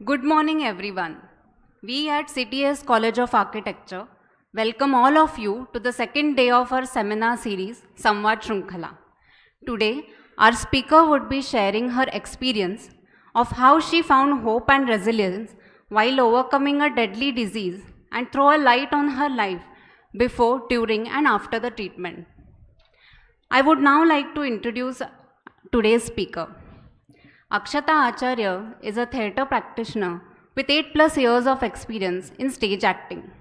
Good morning, everyone. We at CTES College of Architecture welcome all of you to the second day of our seminar series, Samvad Shrunkhala. Today, our speaker would be sharing her experience of how she found hope and resilience while overcoming a deadly disease and throw a light on her life before, during, and after the treatment. I would now like to introduce today's speaker. Akshata Acharya is a theatre practitioner with 8+ years of experience in stage acting.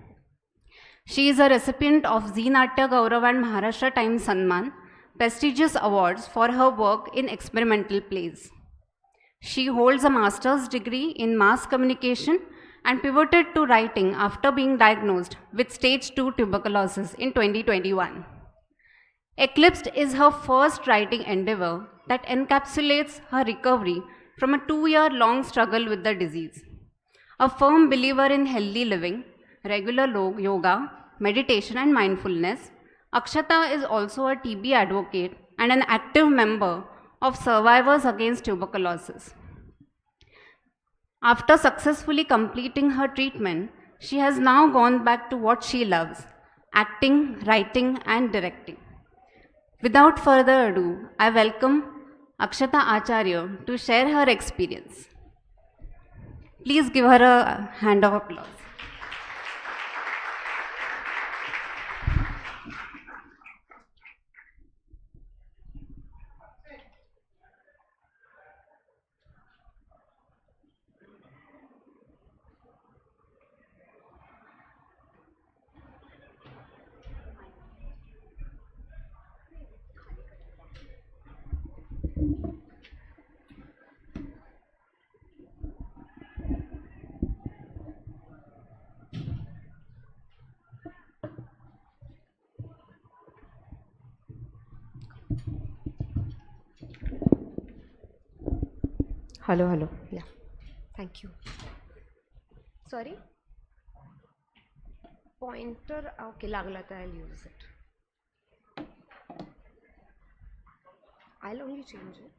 She is a recipient of Zee Natya Gaurav and Maharashtra Times Sanman, prestigious awards for her work in experimental plays. She holds a master's degree in mass communication and pivoted to writing after being diagnosed with stage 2 tuberculosis in 2021. Eclipse is her first writing endeavor that encapsulates her recovery from a 2-year-long struggle with the disease. A firm believer in healthy living, regular yoga, meditation, and mindfulness, Akshata is also a TB advocate and an active member of Survivors Against Tuberculosis. After successfully completing her treatment, she has now gone back to what she loves: acting, writing, and directing. Without further ado, I welcome Akshata Acharya to share her experience. Please give her a hand of applause. Hello. Yeah. Thank you. Sorry? Pointer. Okay, lagla tha, I'll use it. I'll only change it.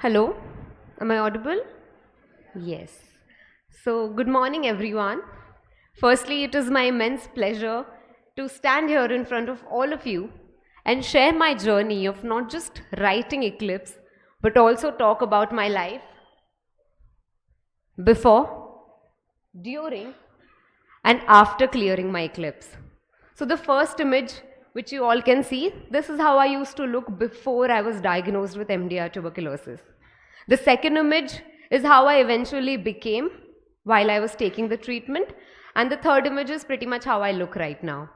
Hello, am I audible? Yes. So, good morning, everyone. Firstly, it is my immense pleasure to stand here in front of all of you and share my journey of not just writing Eclipse, but also talk about my life before, during, and after clearing my eclipse. So, the first image which you all can see, this is how I used to look before I was diagnosed with MDR tuberculosis. The second image is how I eventually became while I was taking the treatment, and the third image is pretty much how I look right now.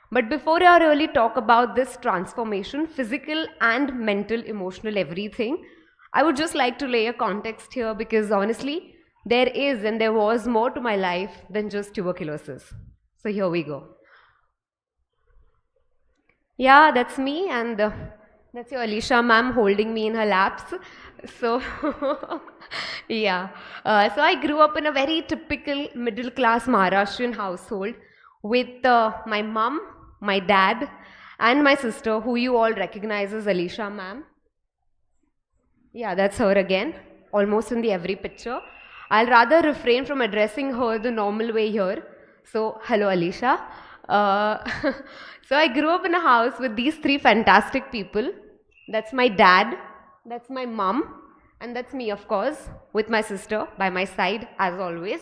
But before I really talk about this transformation, physical and mental, emotional, everything, I would just like to lay a context here because honestly, there is and there was more to my life than just tuberculosis. So here we go. Yeah, that's me, and that's your Alicia ma'am holding me in her laps. So, yeah. So I grew up in a very typical middle class Maharashtrian household with my mom, my dad, and my sister, who you all recognize as Alicia ma'am. Yeah, that's her again, almost in the every picture. I'll rather refrain from addressing her the normal way here. So, hello, Alicia. Uh, so, I grew up in a house with these three fantastic people. That's my dad, that's my mom, and that's me, of course, with my sister by my side, as always.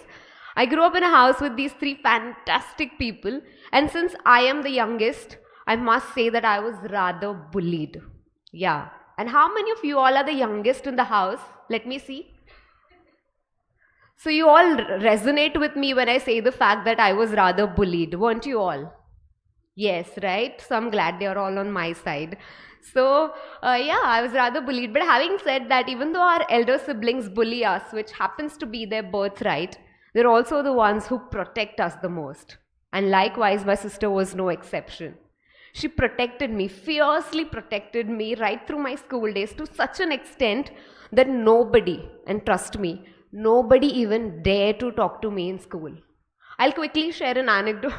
I grew up in a house with these three fantastic people, and since I am the youngest, I must say that I was rather bullied. Yeah. And how many of you all are the youngest in the house? Let me see. So you all resonate with me when I say the fact that I was rather bullied, weren't you all? Yes, right? So I'm glad they're all on my side. So, yeah, I was rather bullied. But having said that, even though our elder siblings bully us, which happens to be their birthright, they're also the ones who protect us the most. And likewise, my sister was no exception. She protected me, fiercely protected me right through my school days to such an extent that nobody, and trust me, nobody even dared to talk to me in school. I'll quickly share an anecdote.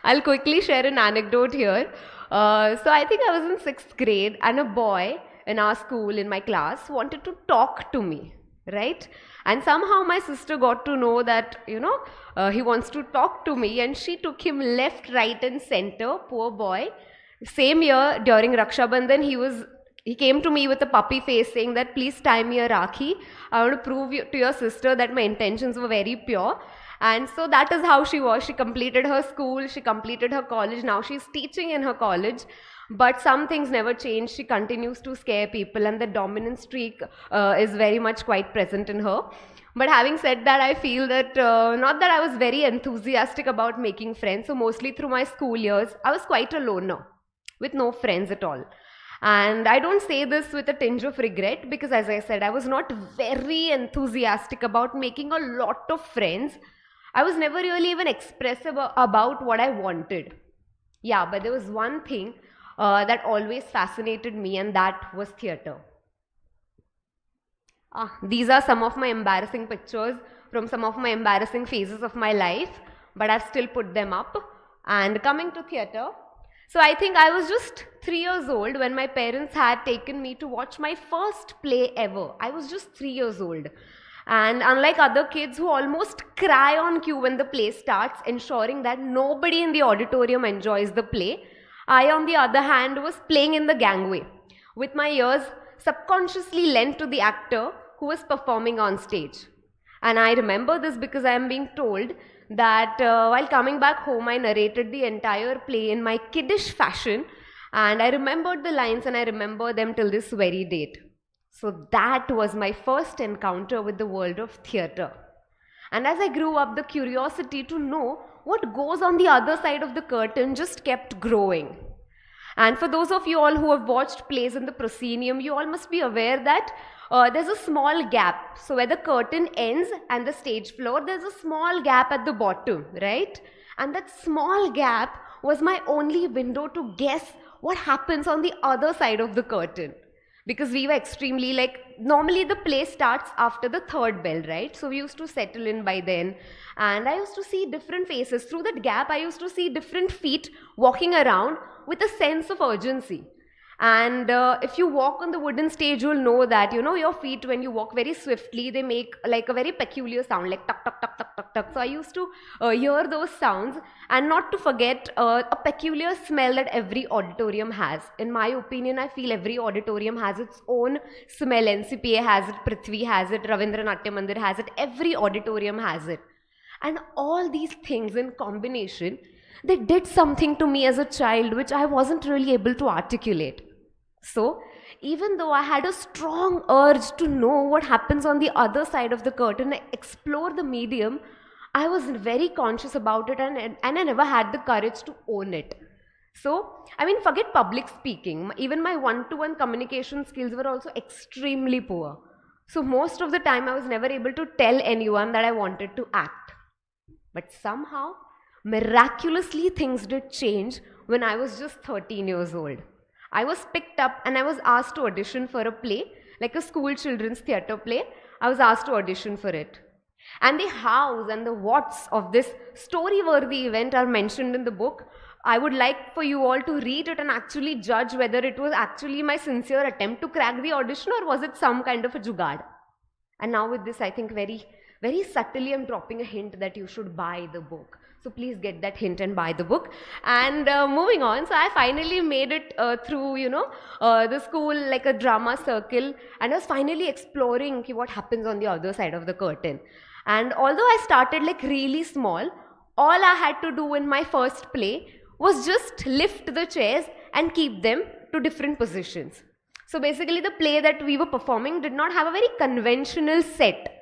I'll quickly share an anecdote here. So I think I was in 6th grade and a boy in our school, in my class, wanted to talk to me, right? And somehow my sister got to know that, he wants to talk to me, and she took him left, right and center, poor boy. Same year during Raksha Bandhan, he came to me with a puppy face saying that please tie me a Rakhi. I want to prove to your sister that my intentions were very pure. And so that is how she was. She completed her school, she completed her college. Now she's teaching in her college. But some things never change. She continues to scare people, and the dominant streak is very much quite present in her. But having said that, I feel that not that I was very enthusiastic about making friends. So mostly through my school years, I was quite a loner with no friends at all. And I don't say this with a tinge of regret because, as I said, I was not very enthusiastic about making a lot of friends. I was never really even expressive about what I wanted. Yeah, but there was one thing that always fascinated me, and that was theatre. These are some of my embarrassing pictures from some of my embarrassing phases of my life, but I've still put them up. And coming to theatre, so I think I was just 3 years old when my parents had taken me to watch my first play ever. I was just 3 years old. And unlike other kids who almost cry on cue when the play starts, ensuring that nobody in the auditorium enjoys the play, I, on the other hand, was playing in the gangway, with my ears subconsciously lent to the actor who was performing on stage. And I remember this because I am being told that while coming back home, I narrated the entire play in my kiddish fashion, and I remembered the lines and I remember them till this very date. So that was my first encounter with the world of theatre. And as I grew up, the curiosity to know what goes on the other side of the curtain just kept growing. And for those of you all who have watched plays in the proscenium, you all must be aware that there's a small gap. So where the curtain ends and the stage floor, there's a small gap at the bottom, right? And that small gap was my only window to guess what happens on the other side of the curtain. Because we were extremely normally the play starts after the third bell, right? So we used to settle in by then. And I used to see different faces. Through that gap, I used to see different feet walking around with a sense of urgency. And if you walk on the wooden stage, you'll know that, you know, your feet, when you walk very swiftly, they make like a very peculiar sound, like tuck, tuck, tuck, tuck, tuck, tuck. So I used to hear those sounds, and not to forget a peculiar smell that every auditorium has. In my opinion, I feel every auditorium has its own smell. NCPA has it, Prithvi has it, Ravindra Natya Mandir has it, every auditorium has it. And all these things in combination, they did something to me as a child which I wasn't really able to articulate. So, even though I had a strong urge to know what happens on the other side of the curtain, explore the medium, I was very conscious about it, and I never had the courage to own it. So, I mean, forget public speaking. Even my one-to-one communication skills were also extremely poor. So, most of the time, I was never able to tell anyone that I wanted to act. But somehow, miraculously, things did change when I was just 13 years old. I was picked up and I was asked to audition for a play, like a school children's theatre play. I was asked to audition for it. And the hows and the whats of this story-worthy event are mentioned in the book. I would like for you all to read it and actually judge whether it was actually my sincere attempt to crack the audition, or was it some kind of a jugaad. And now with this, I think very subtly I'm dropping a hint that you should buy the book. So please get that hint and buy the book. And moving on, so I finally made it through, you know, the school, like a drama circle, and I was finally exploring what happens on the other side of the curtain. And although I started like really small, all I had to do in my first play was just lift the chairs and keep them to different positions. So basically the play that we were performing did not have a very conventional set.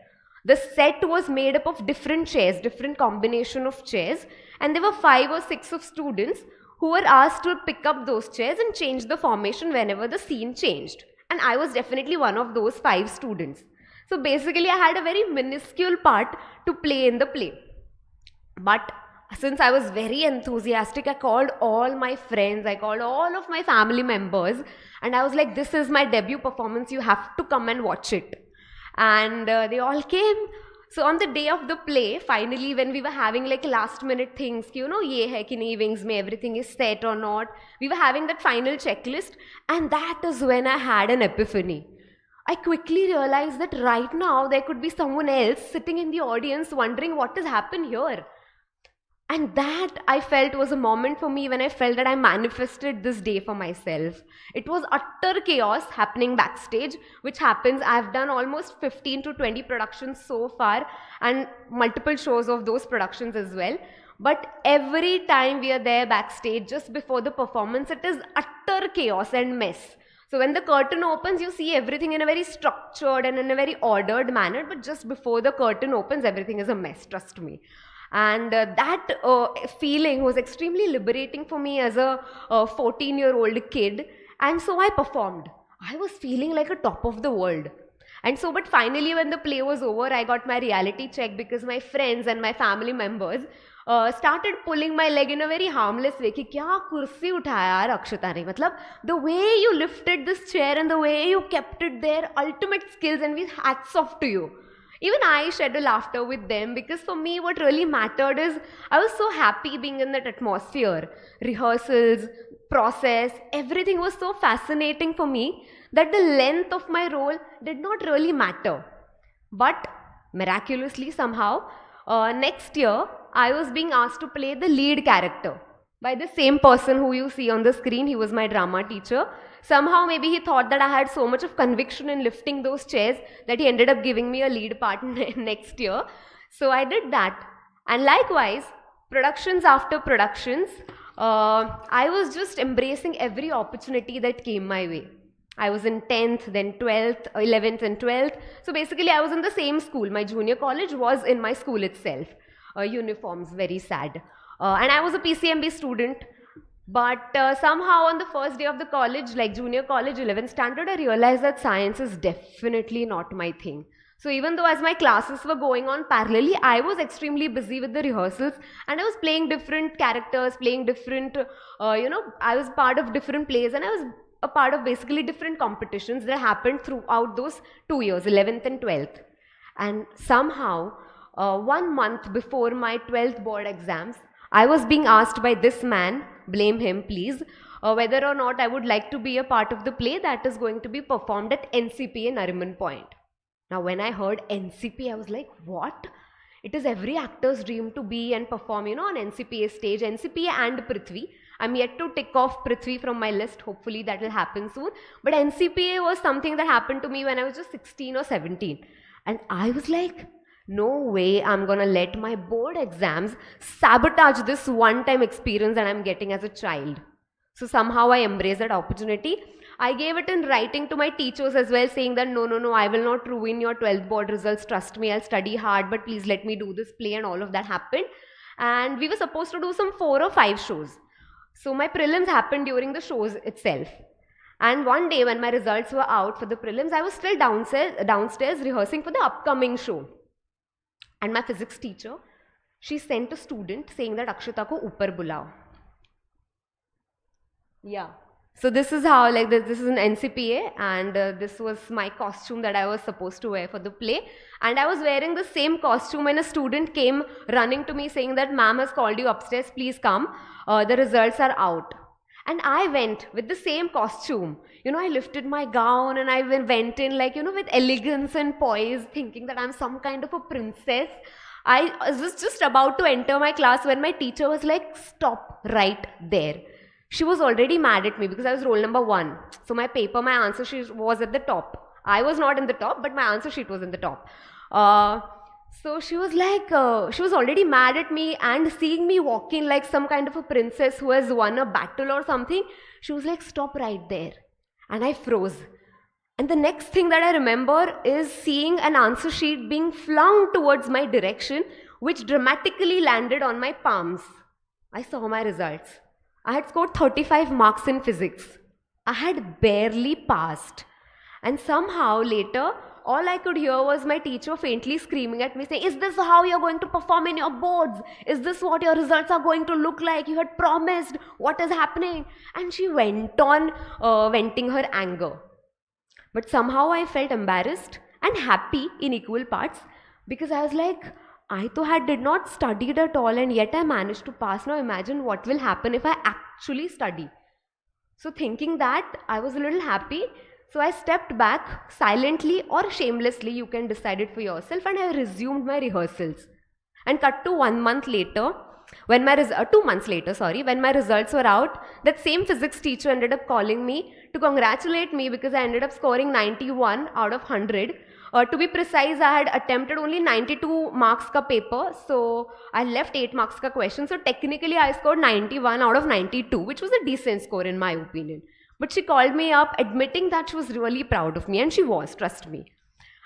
The set was made up of different chairs, different combination of chairs, and there were 5 or 6 of students who were asked to pick up those chairs and change the formation whenever the scene changed. And I was definitely one of those 5 students. So basically I had a very minuscule part to play in the play. But since I was very enthusiastic, I called all my friends, I called all of my family members, and I was like, this is my debut performance, you have to come and watch it. And they all came. So on the day of the play, finally, when we were having like last minute things, you know, ye hai ki nahi, wings mein everything is set or not, we were having that final checklist, and that is when I had an epiphany. I quickly realized that right now there could be someone else sitting in the audience wondering what has happened here. And that I felt was a moment for me when I felt that I manifested this day for myself. It was utter chaos happening backstage, which happens. I've done almost 15 to 20 productions so far, and multiple shows of those productions as well. But every time we are there backstage, just before the performance, it is utter chaos and mess. So when the curtain opens, you see everything in a very structured and in a very ordered manner, but just before the curtain opens, everything is a mess, trust me. And that feeling was extremely liberating for me as a 14-year-old kid. And so I performed. I was feeling like a top of the world. And so, but finally when the play was over, I got my reality check because my friends and my family members started pulling my leg in a very harmless way. Ki kya kursi uthaya yaar Akshata ne? Matlab, the way you lifted this chair and the way you kept it there, ultimate skills, and we hats off to you. Even I shed a laughter with them, because for me what really mattered is I was so happy being in that atmosphere. Rehearsals, process, everything was so fascinating for me that the length of my role did not really matter. But miraculously somehow, next year I was being asked to play the lead character by the same person who you see on the screen. He was my drama teacher. Somehow maybe he thought that I had so much of conviction in lifting those chairs that he ended up giving me a lead part next year. So I did that. And likewise, productions after productions, I was just embracing every opportunity that came my way. I was in 10th, then 12th, 11th and 12th. So basically I was in the same school. My junior college was in my school itself. Uniforms, very sad. And I was a PCMB student. But somehow on the first day of the college, like junior college, 11th standard, I realized that science is definitely not my thing. So even though as my classes were going on parallelly, I was extremely busy with the rehearsals, and I was playing different characters, playing different, I was part of different plays, and I was a part of basically different competitions that happened throughout those 2 years, 11th and 12th. And somehow, 1 month before my 12th board exams, I was being asked by this man, blame him please, whether or not I would like to be a part of the play that is going to be performed at NCPA Nariman Point. Now when I heard NCPA, I was like, what? It is every actor's dream to be and perform, on NCPA stage, NCPA and Prithvi. I'm yet to tick off Prithvi from my list. Hopefully that will happen soon. But NCPA was something that happened to me when I was just 16 or 17. And I was like, no way I'm gonna let my board exams sabotage this one-time experience that I'm getting as a child. So somehow I embraced that opportunity. I gave it in writing to my teachers as well, saying that no, I will not ruin your 12th board results. Trust me, I'll study hard, but please let me do this play, and all of that happened. And we were supposed to do some 4 or 5 shows. So my prelims happened during the shows itself. And one day when my results were out for the prelims, I was still downstairs rehearsing for the upcoming show. And my physics teacher, she sent a student saying that Akshata ko upar bulao. Yeah. So this is how, like, this is an NCPA, and this was my costume that I was supposed to wear for the play. And I was wearing the same costume when a student came running to me saying that ma'am has called you upstairs, please come, the results are out. And I went with the same costume. I lifted my gown and I went in like, with elegance and poise, thinking that I'm some kind of a princess. I was just about to enter my class when my teacher was like, stop right there. She was already mad at me because I was roll number 1. So my answer sheet was at the top. I was not in the top, but my answer sheet was in the top. So she was like, she was already mad at me, and seeing me walking like some kind of a princess who has won a battle or something, she was like, stop right there. And I froze. And the next thing that I remember is seeing an answer sheet being flung towards my direction, which dramatically landed on my palms. I saw my results. I had scored 35 marks in physics. I had barely passed. And somehow later, all I could hear was my teacher faintly screaming at me saying, is this how you're going to perform in your boards? Is this what your results are going to look like? You had promised. What is happening? And she went on venting her anger. But somehow I felt embarrassed and happy in equal parts, because I was like, I did not study at all, and yet I managed to pass. Now imagine what will happen if I actually study. So thinking that, I was a little happy. So I stepped back silently or shamelessly, you can decide it for yourself, and I resumed my rehearsals. And cut to 1 month later, when my 2 months later, when my results were out, that same physics teacher ended up calling me to congratulate me because I ended up scoring 91 out of 100. To be precise, I had attempted only 92 marks ka paper, so I left 8 marks ka question. So technically I scored 91 out of 92, which was a decent score in my opinion. But she called me up admitting that she was really proud of me, and she was, trust me.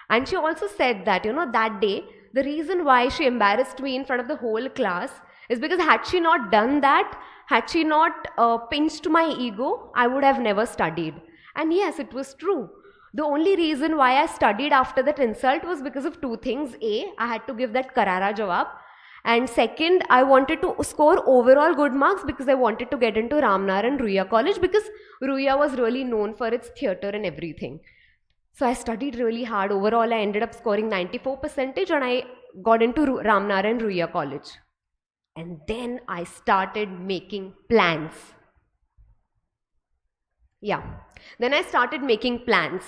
And she also said that, that day, the reason why she embarrassed me in front of the whole class is because had she not done that, had she not pinched my ego, I would have never studied. And yes, it was true. The only reason why I studied after that insult was because of 2 things. A, I had to give that karara jawab. And second, I wanted to score overall good marks because I wanted to get into Ramnar and Ruia College, because Ruia was really known for its theatre and everything. So I studied really hard. Overall, I ended up scoring 94% and I got into Ramnar and Ruia College. And then I started making plans. Yeah, then I started making plans.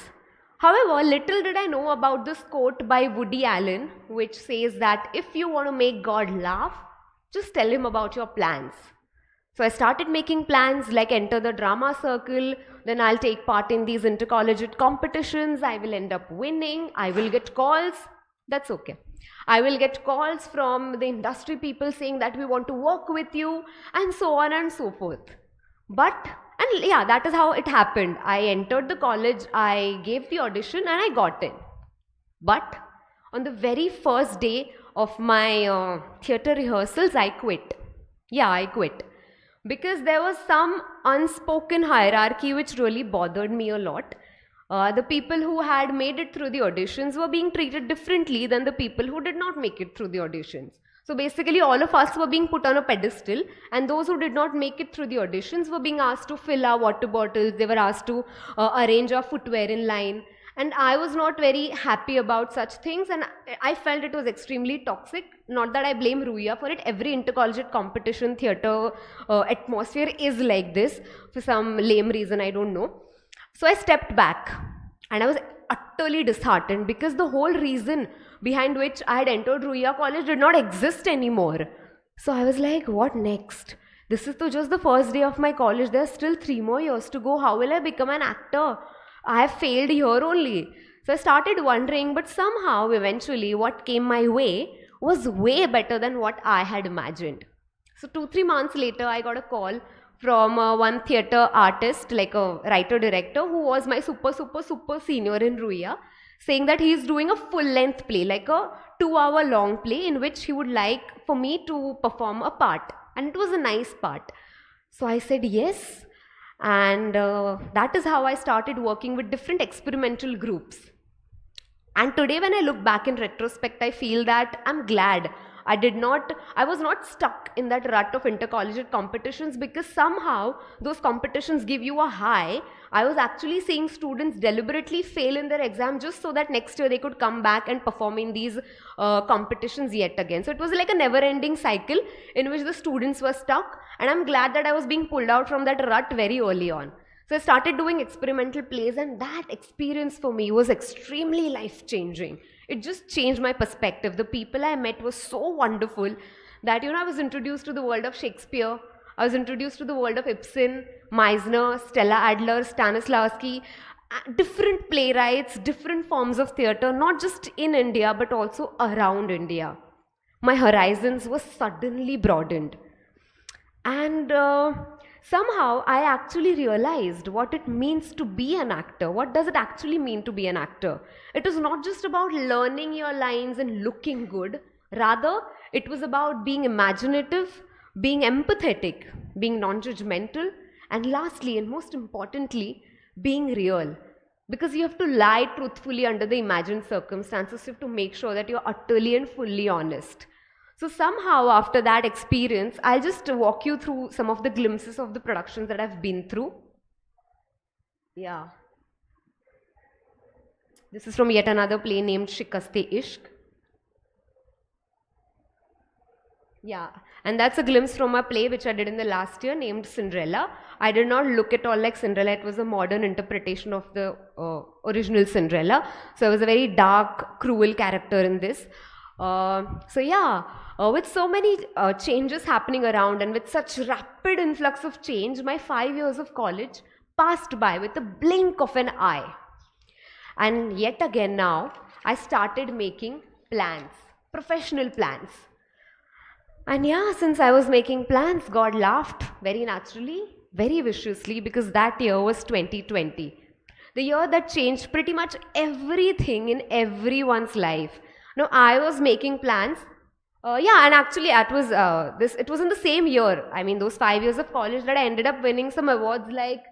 However, little did I know about this quote by Woody Allen, which says that if you want to make God laugh, just tell him about your plans. So I started making plans like enter the drama circle, then I'll take part in these intercollegiate competitions, I will end up winning, I will get calls, that's okay. I will get calls from the industry people saying that we want to work with you, and so on and so forth. And yeah, that is how it happened. I entered the college, I gave the audition, and I got in. But on the very first day of my theatre rehearsals, I quit. Yeah, I quit. Because there was some unspoken hierarchy which really bothered me a lot. The people who had made it through the auditions were being treated differently than the people who did not make it through the auditions. So basically all of us were being put on a pedestal, and those who did not make it through the auditions were being asked to fill our water bottles, they were asked to arrange our footwear in line. And I was not very happy about such things, and I felt it was extremely toxic. Not that I blame Ruya for it. Every intercollegiate competition theatre atmosphere is like this for some lame reason, I don't know. So I stepped back, and I was utterly disheartened because the whole reason behind which I had entered Ruya College did not exist anymore. So I was like, what next? This is just the first day of my college. There are still 3 more years to go. How will I become an actor? I have failed here only. So I started wondering, but somehow, eventually, what came my way was way better than what I had imagined. So 2-3 months later, I got a call from one theatre artist, like a writer-director, who was my super senior in Ruya, saying that he is doing a full-length play, like a 2-hour long play in which he would like for me to perform a part. And it was a nice part. So I said yes. And that is how I started working with different experimental groups. And today when I look back in retrospect, I feel that I'm glad I was not stuck in that rut of intercollegiate competitions, because somehow those competitions give you a high. I was actually seeing students deliberately fail in their exam just so that next year they could come back and perform in these competitions yet again. So it was like a never-ending cycle in which the students were stuck, and I'm glad that I was being pulled out from that rut very early on. So I started doing experimental plays, and that experience for me was extremely life-changing. It just changed my perspective. The people I met were so wonderful that, I was introduced to the world of Shakespeare. I was introduced to the world of Ibsen, Meisner, Stella Adler, Stanislavski, different playwrights, different forms of theatre, not just in India, but also around India. My horizons were suddenly broadened. And somehow I actually realized what it means to be an actor. What does it actually mean to be an actor? It was not just about learning your lines and looking good. Rather, it was about being imaginative, being empathetic, being non-judgmental, and lastly, and most importantly, being real. Because you have to lie truthfully under the imagined circumstances. You have to make sure that you're utterly and fully honest. So somehow after that experience, I'll just walk you through some of the glimpses of the productions that I've been through. Yeah. This is from yet another play named Shikaste Ishq. Yeah, and that's a glimpse from a play which I did in the last year named Cinderella. I did not look at all like Cinderella. It was a modern interpretation of the original Cinderella. So I was a very dark, cruel character in this. With so many changes happening around and with such rapid influx of change, my 5 years of college passed by with a blink of an eye. And yet again now, I started making plans, professional plans. And yeah, since I was making plans, God laughed very naturally, very viciously, because that year was 2020. The year that changed pretty much everything in everyone's life. Now, I was making plans. And actually, it was in the same year. I mean, those 5 years of college, that I ended up winning some awards like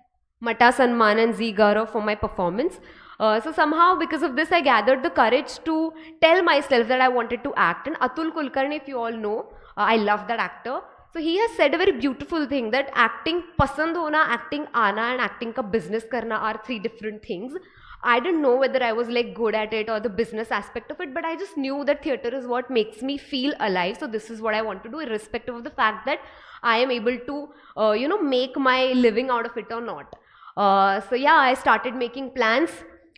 Mata Sanman and Z Gaurav for my performance. So somehow, because of this, I gathered the courage to tell myself that I wanted to act. And Atul Kulkarni, if you all know, I love that actor. So he has said a very beautiful thing, that acting pasand hona, acting aana, and acting ka business karna are 3 different things. I didn't know whether I was like good at it or the business aspect of it, but I just knew that theatre is what makes me feel alive. So this is what I want to do, irrespective of the fact that I am able to, make my living out of it or not. I started making plans.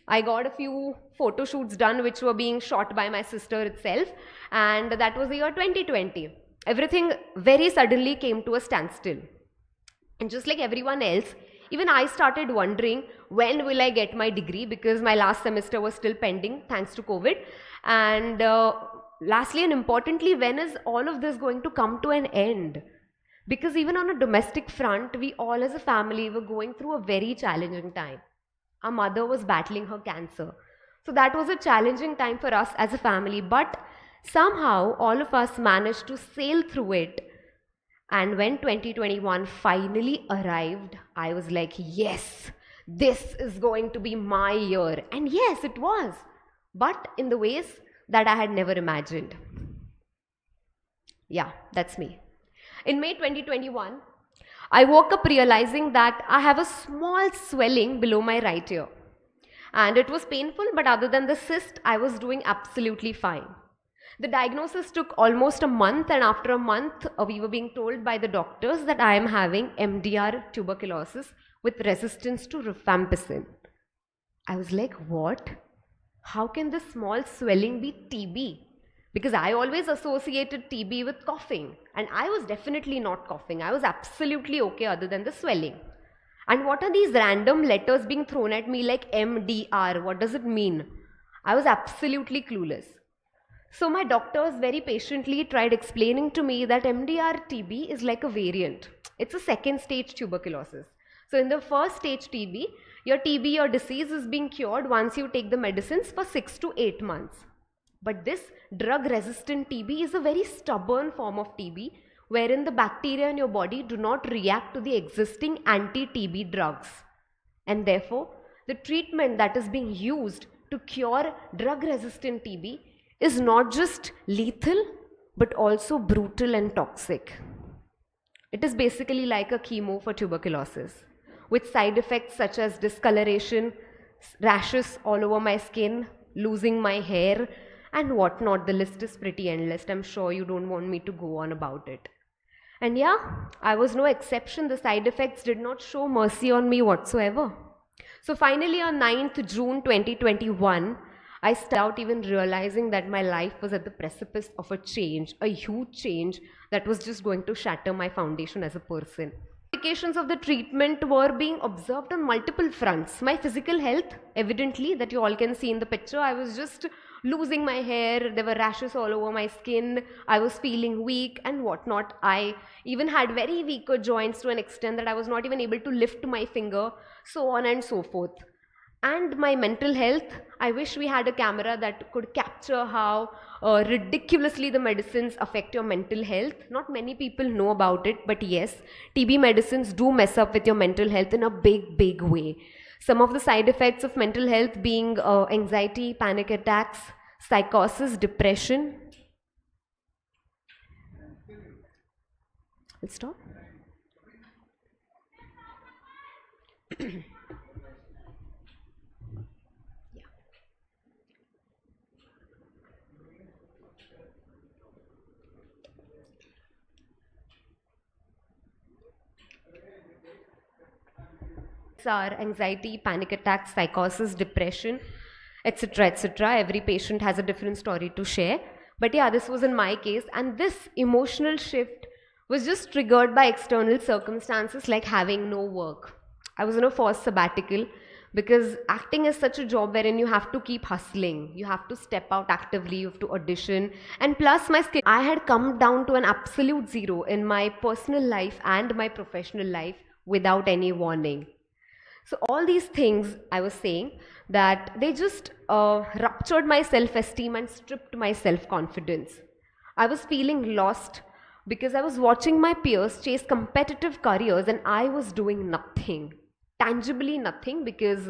I got a few photo shoots done, which were being shot by my sister itself. And that was the year 2020. Everything very suddenly came to a standstill. And just like everyone else, even I started wondering, when will I get my degree, because my last semester was still pending thanks to COVID. And lastly and importantly, when is all of this going to come to an end? Because even on a domestic front, we all as a family were going through a very challenging time. Our mother was battling her cancer. So that was a challenging time for us as a family, but somehow all of us managed to sail through it. And when 2021 finally arrived, I was like, yes, this is going to be my year. And yes, it was, but in the ways that I had never imagined. Yeah, that's me. In May 2021, I woke up realizing that I have a small swelling below my right ear. and it was painful, but other than the cyst, I was doing absolutely fine. The diagnosis took almost a month, and after a month, we were being told by the doctors that I am having MDR tuberculosis with resistance to rifampicin. I was like, what? How can this small swelling be TB? Because I always associated TB with coughing, and I was definitely not coughing. I was absolutely okay other than the swelling. And what are these random letters being thrown at me like MDR? What does it mean? I was absolutely clueless. So my doctors very patiently tried explaining to me that MDR TB is like a variant. It's a second stage tuberculosis. So in the first stage TB or disease is being cured once you take the medicines for 6 to 8 months. But this drug resistant TB is a very stubborn form of TB wherein the bacteria in your body do not react to the existing anti-TB drugs. And therefore, the treatment that is being used to cure drug resistant TB is not just lethal but also brutal and toxic. It is basically like a chemo for tuberculosis, with side effects such as discoloration, rashes all over my skin, losing my hair, and whatnot. The list is pretty endless. I'm sure you don't want me to go on about it. And yeah, I was no exception. The side effects did not show mercy on me whatsoever. So finally on 9th June 2021, I started out even realizing that my life was at the precipice of a change, a huge change that was just going to shatter my foundation as a person. Implications of the treatment were being observed on multiple fronts. My physical health, evidently, that you all can see in the picture, I was just losing my hair, there were rashes all over my skin, I was feeling weak and whatnot. I even had very weaker joints to an extent that I was not even able to lift my finger, so on and so forth. And my mental health, I wish we had a camera that could capture how ridiculously the medicines affect your mental health. Not many people know about it, but yes, TB medicines do mess up with your mental health in a big, big way. Some of the side effects of mental health being anxiety, panic attacks, psychosis, depression. Let's stop. Are anxiety, panic attacks, psychosis, depression, etc., etc. Every patient has a different story to share. But yeah, this was in my case, and this emotional shift was just triggered by external circumstances like having no work. I was on a forced sabbatical because acting is such a job wherein you have to keep hustling, you have to step out actively, you have to audition, and plus my skill. I had come down to an absolute zero in my personal life and my professional life without any warning. So all these things I was saying that they just ruptured my self-esteem and stripped my self-confidence. I was feeling lost because I was watching my peers chase competitive careers and I was doing nothing, tangibly nothing, because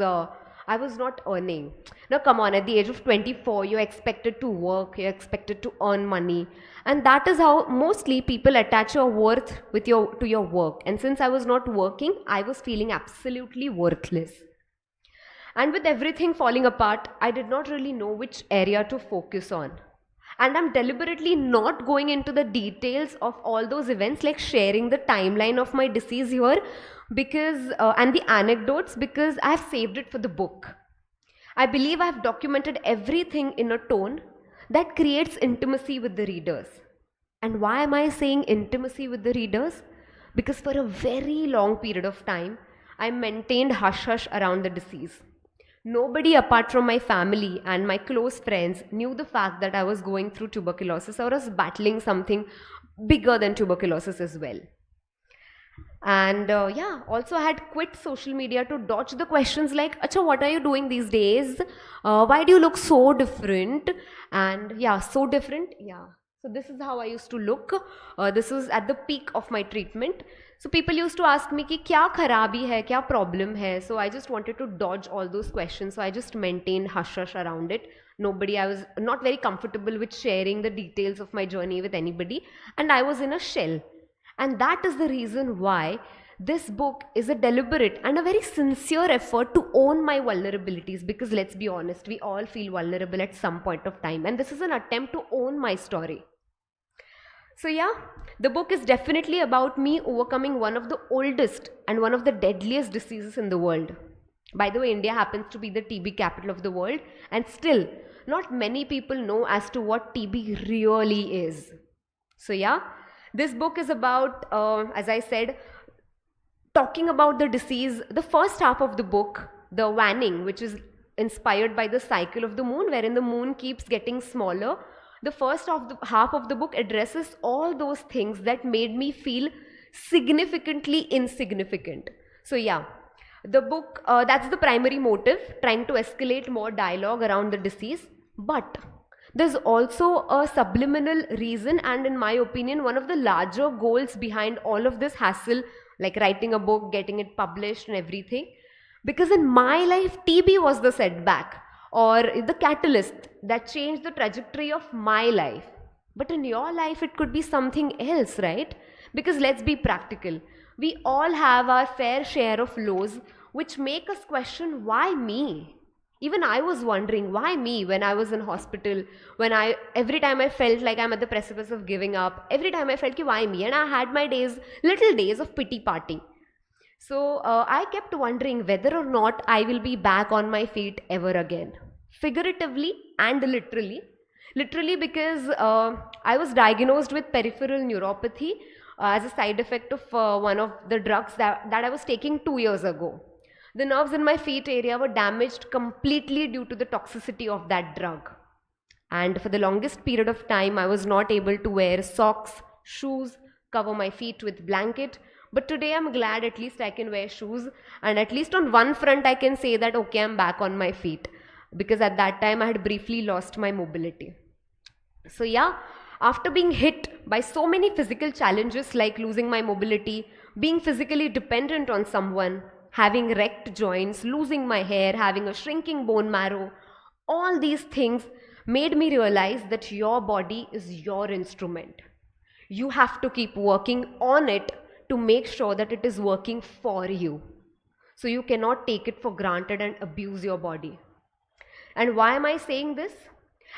I was not earning. Now come on, at the age of 24, you're expected to work, you're expected to earn money. And that is how mostly people attach your worth with to your work. And since I was not working, I was feeling absolutely worthless. And with everything falling apart, I did not really know which area to focus on. And I'm deliberately not going into the details of all those events, like sharing the timeline of my disease here because and the anecdotes, because I've saved it for the book. I believe I've documented everything in a tone that creates intimacy with the readers. And why am I saying intimacy with the readers? Because for a very long period of time, I maintained hush-hush around the disease. Nobody apart from my family and my close friends knew the fact that I was going through tuberculosis or was battling something bigger than tuberculosis as well. And yeah, also I had quit social media to dodge the questions like, Acha, what are you doing these days? Why do you look so different? And yeah, so different. Yeah. So this is how I used to look. This was at the peak of my treatment. So people used to ask me, ki, kya kharabi hai, kya problem hai? So I just wanted to dodge all those questions. So I just maintained hush-hush around it. I was not very comfortable with sharing the details of my journey with anybody. And I was in a shell. And that is the reason why this book is a deliberate and a very sincere effort to own my vulnerabilities, because let's be honest, we all feel vulnerable at some point of time, and this is an attempt to own my story. So yeah, the book is definitely about me overcoming one of the oldest and one of the deadliest diseases in the world. By the way, India happens to be the TB capital of the world, and still not many people know as to what TB really is. So yeah, this book is about, as I said, talking about the disease. The first half of the book, the Vanning, which is inspired by the cycle of the moon, wherein the moon keeps getting smaller. The first half of the book addresses all those things that made me feel significantly insignificant. So yeah, the book, that's the primary motive, trying to escalate more dialogue around the disease. But there's also a subliminal reason, and in my opinion, one of the larger goals behind all of this hassle, like writing a book, getting it published and everything. Because in my life, TB was the setback or the catalyst that changed the trajectory of my life. But in your life, it could be something else, right? Because let's be practical. We all have our fair share of lows which make us question, why me? Even I was wondering, why me, when I was in hospital, every time I felt like I'm at the precipice of giving up, every time I felt, why me? And I had my little days of pity party. So I kept wondering whether or not I will be back on my feet ever again. Figuratively and literally. Literally because I was diagnosed with peripheral neuropathy as a side effect of one of the drugs that I was taking 2 years ago. The nerves in my feet area were damaged completely due to the toxicity of that drug. And for the longest period of time, I was not able to wear socks, shoes, cover my feet with blanket. But today I'm glad at least I can wear shoes, and at least on one front I can say that okay, I'm back on my feet, because at that time I had briefly lost my mobility. So yeah, after being hit by so many physical challenges like losing my mobility, being physically dependent on someone, having wrecked joints, losing my hair, having a shrinking bone marrow, all these things made me realize that your body is your instrument. You have to keep working on it to make sure that it is working for you. So you cannot take it for granted and abuse your body. And why am I saying this?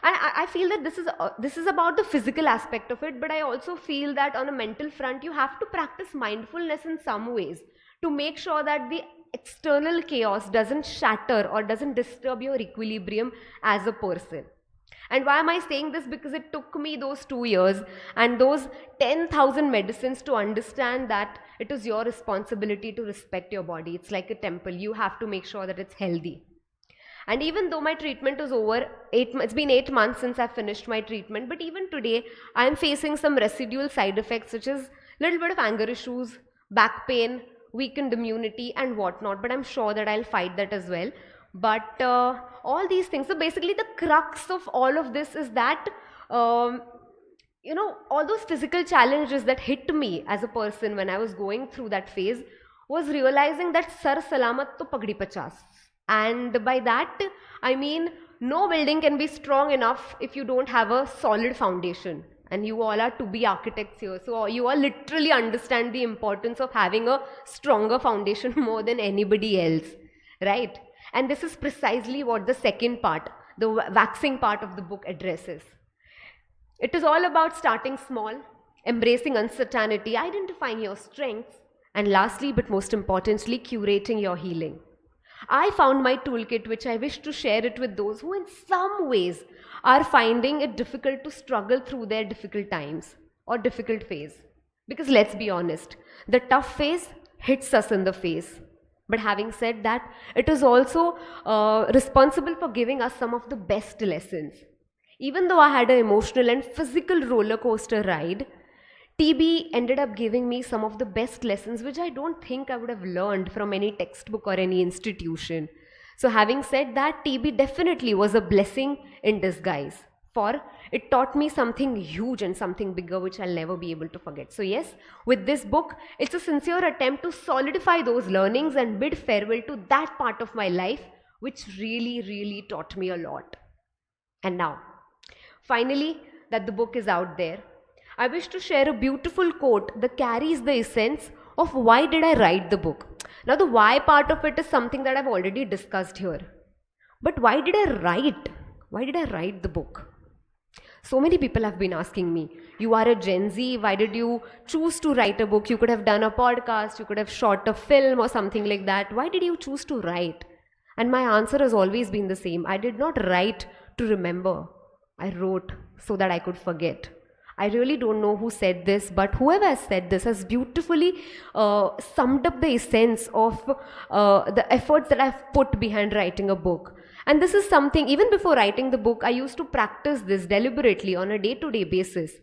And I feel that this is about the physical aspect of it, but I also feel that on a mental front, you have to practice mindfulness in some ways to make sure that the external chaos doesn't shatter or doesn't disturb your equilibrium as a person. And why am I saying this? Because it took me those 2 years and those 10,000 medicines to understand that it is your responsibility to respect your body. It's like a temple. You have to make sure that it's healthy. And even though my treatment is over, it's been 8 months since I finished my treatment, but even today, I'm facing some residual side effects, such as a little bit of anger issues, back pain, weakened immunity and whatnot, but I'm sure that I'll fight that as well. But all these things, so basically the crux of all of this is that all those physical challenges that hit me as a person when I was going through that phase was realizing that sar salamat to pagdi pachas. And by that I mean no building can be strong enough if you don't have a solid foundation. And you all are to be architects here, so you all literally understand the importance of having a stronger foundation more than anybody else, right? And this is precisely what the second part, the waxing part of the book, addresses. It is all about starting small, embracing uncertainty, identifying your strengths, and lastly but most importantly, curating your healing. I found my toolkit, which I wish to share it with those who in some ways are finding it difficult to struggle through their difficult times or difficult phase. Because let's be honest, the tough phase hits us in the face. But having said that, it is also responsible for giving us some of the best lessons. Even though I had an emotional and physical roller coaster ride, TB ended up giving me some of the best lessons which I don't think I would have learned from any textbook or any institution. So having said that, TB definitely was a blessing in disguise, for it taught me something huge and something bigger which I'll never be able to forget. So yes, with this book, it's a sincere attempt to solidify those learnings and bid farewell to that part of my life which really, really taught me a lot. And now, finally, that the book is out there, I wish to share a beautiful quote that carries the essence of why did I write the book. Now the why part of it is something that I've already discussed here. But why did I write? Why did I write the book? So many people have been asking me, you are a Gen Z, why did you choose to write a book? You could have done a podcast, you could have shot a film or something like that. Why did you choose to write? And my answer has always been the same. I did not write to remember. I wrote so that I could forget. I really don't know who said this, but whoever has said this has beautifully summed up the essence of the efforts that I've put behind writing a book. And this is something, even before writing the book, I used to practice this deliberately on a day-to-day basis.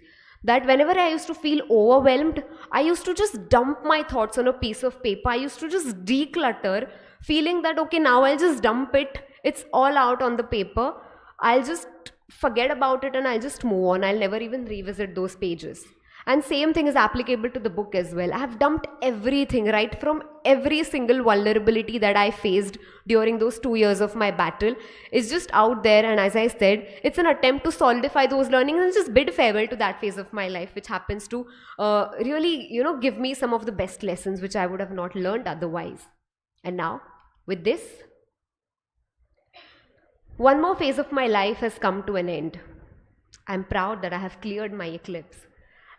That whenever I used to feel overwhelmed, I used to just dump my thoughts on a piece of paper. I used to just declutter, feeling that, okay, now I'll just dump it. It's all out on the paper. I'll just forget about it and I'll just move on. I'll never even revisit those pages. And same thing is applicable to the book as well. I have dumped everything, right from every single vulnerability that I faced during those 2 years of my battle is just out there. And as I said, it's an attempt to solidify those learnings and just bid farewell to that phase of my life, which happens to really, give me some of the best lessons which I would have not learned otherwise. And now, with this, one more phase of my life has come to an end. I'm proud that I have cleared my eclipse.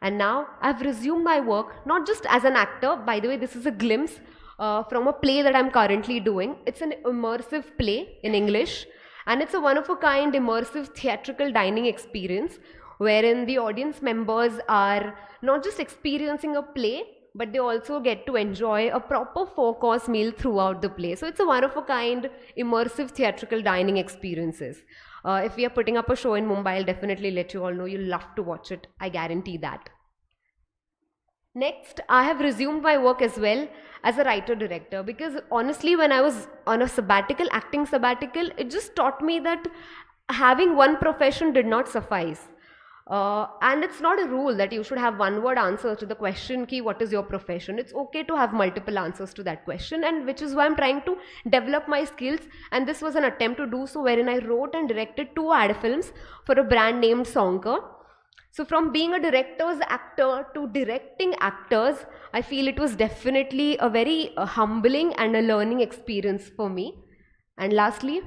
And now I've resumed my work, not just as an actor. By the way, this is a glimpse from a play that I'm currently doing. It's an immersive play in English. And it's a one-of-a-kind immersive theatrical dining experience wherein the audience members are not just experiencing a play, but they also get to enjoy a proper 4-course meal throughout the play. So it's a one-of-a-kind immersive theatrical dining experiences. If we are putting up a show in Mumbai, I'll definitely let you all know. You'll love to watch it. I guarantee that. Next, I have resumed my work as well as a writer-director because honestly, when I was on a sabbatical, acting sabbatical, it just taught me that having one profession did not suffice. And it's not a rule that you should have one-word answer to the question, ki, what is your profession? It's okay to have multiple answers to that question, and which is why I'm trying to develop my skills. And this was an attempt to do so, wherein I wrote and directed 2 ad films for a brand named Sonker. So from being a director's actor to directing actors, I feel it was definitely a very humbling and a learning experience for me. And lastly,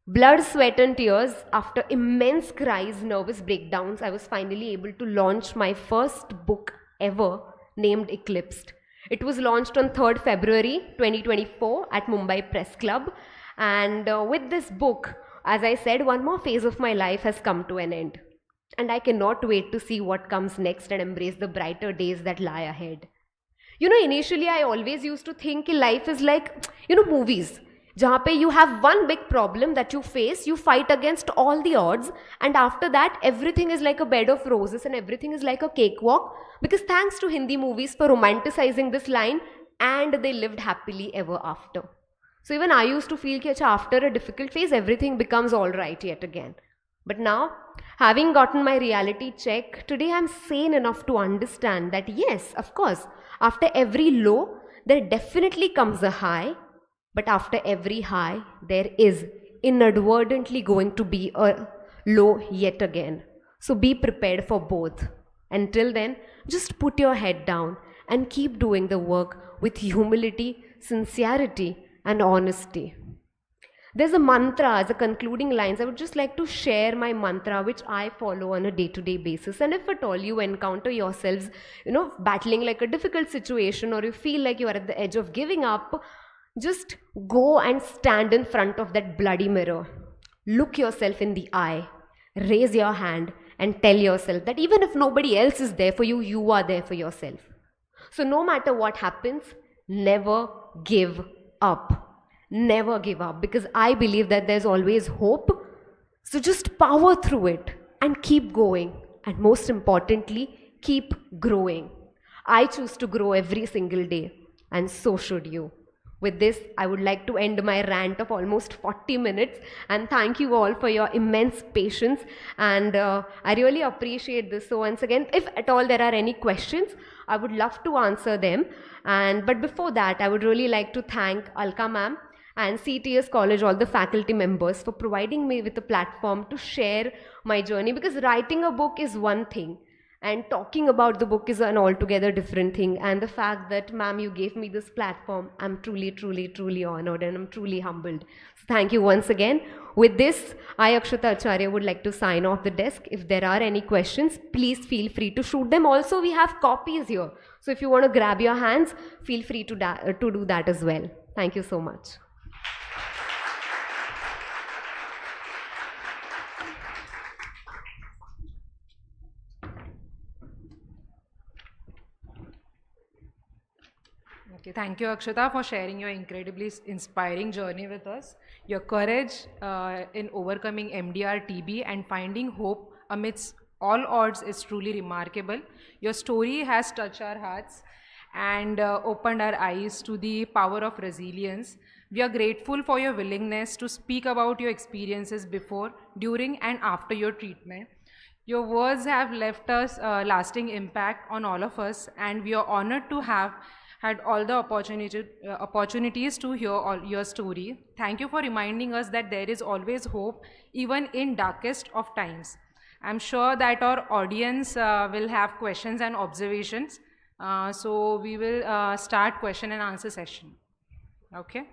blood, sweat and tears, after immense cries, nervous breakdowns, I was finally able to launch my first book ever named Eclipse. It was launched on 3rd February 2024 at Mumbai Press Club. And with this book, as I said, one more phase of my life has come to an end. And I cannot wait to see what comes next and embrace the brighter days that lie ahead. Initially I always used to think life is like, movies. Jahan pe you have one big problem that you face, you fight against all the odds, and after that everything is like a bed of roses and everything is like a cakewalk, because thanks to Hindi movies for romanticizing this line, and they lived happily ever after. So even I used to feel that after a difficult phase everything becomes alright yet again. But now, having gotten my reality check, today I'm sane enough to understand that yes, of course, after every low, there definitely comes a high, but after every high, there is inadvertently going to be a low yet again. So be prepared for both. Until then, just put your head down and keep doing the work with humility, sincerity, and honesty. There's a mantra as a concluding lines. I would just like to share my mantra, which I follow on a day-to-day basis. And if at all you encounter yourselves, battling like a difficult situation, or you feel like you are at the edge of giving up, just go and stand in front of that bloody mirror. Look yourself in the eye, raise your hand and tell yourself that even if nobody else is there for you, you are there for yourself. So no matter what happens, never give up. Never give up, because I believe that there's always hope. So just power through it and keep going. And most importantly, keep growing. I choose to grow every single day, and so should you. With this, I would like to end my rant of almost 40 minutes, and thank you all for your immense patience, and I really appreciate this. So once again, if at all there are any questions, I would love to answer them. But before that, I would really like to thank Alka ma'am and CTES College, all the faculty members, for providing me with a platform to share my journey, because writing a book is one thing, And talking about the book is an altogether different thing. And the fact that, ma'am, you gave me this platform, I'm truly, truly, truly honored and I'm truly humbled. So thank you once again. With this, I, Akshata Acharya, would like to sign off the desk. If there are any questions, please feel free to shoot them. Also, we have copies here. So if you want to grab your hands, feel free to do that as well. Thank you so much. Okay, thank you, Akshata, for sharing your incredibly inspiring journey with us. Your courage in overcoming MDR TB and finding hope amidst all odds is truly remarkable. Your story has touched our hearts and opened our eyes to the power of resilience. We are grateful for your willingness to speak about your experiences before, during, and after your treatment. Your words have left us a lasting impact on all of us, and we are honored to have had all the opportunities to hear all your story. Thank you for reminding us that there is always hope, even in darkest of times. I'm sure that our audience will have questions and observations. So we will start question and answer session. Okay.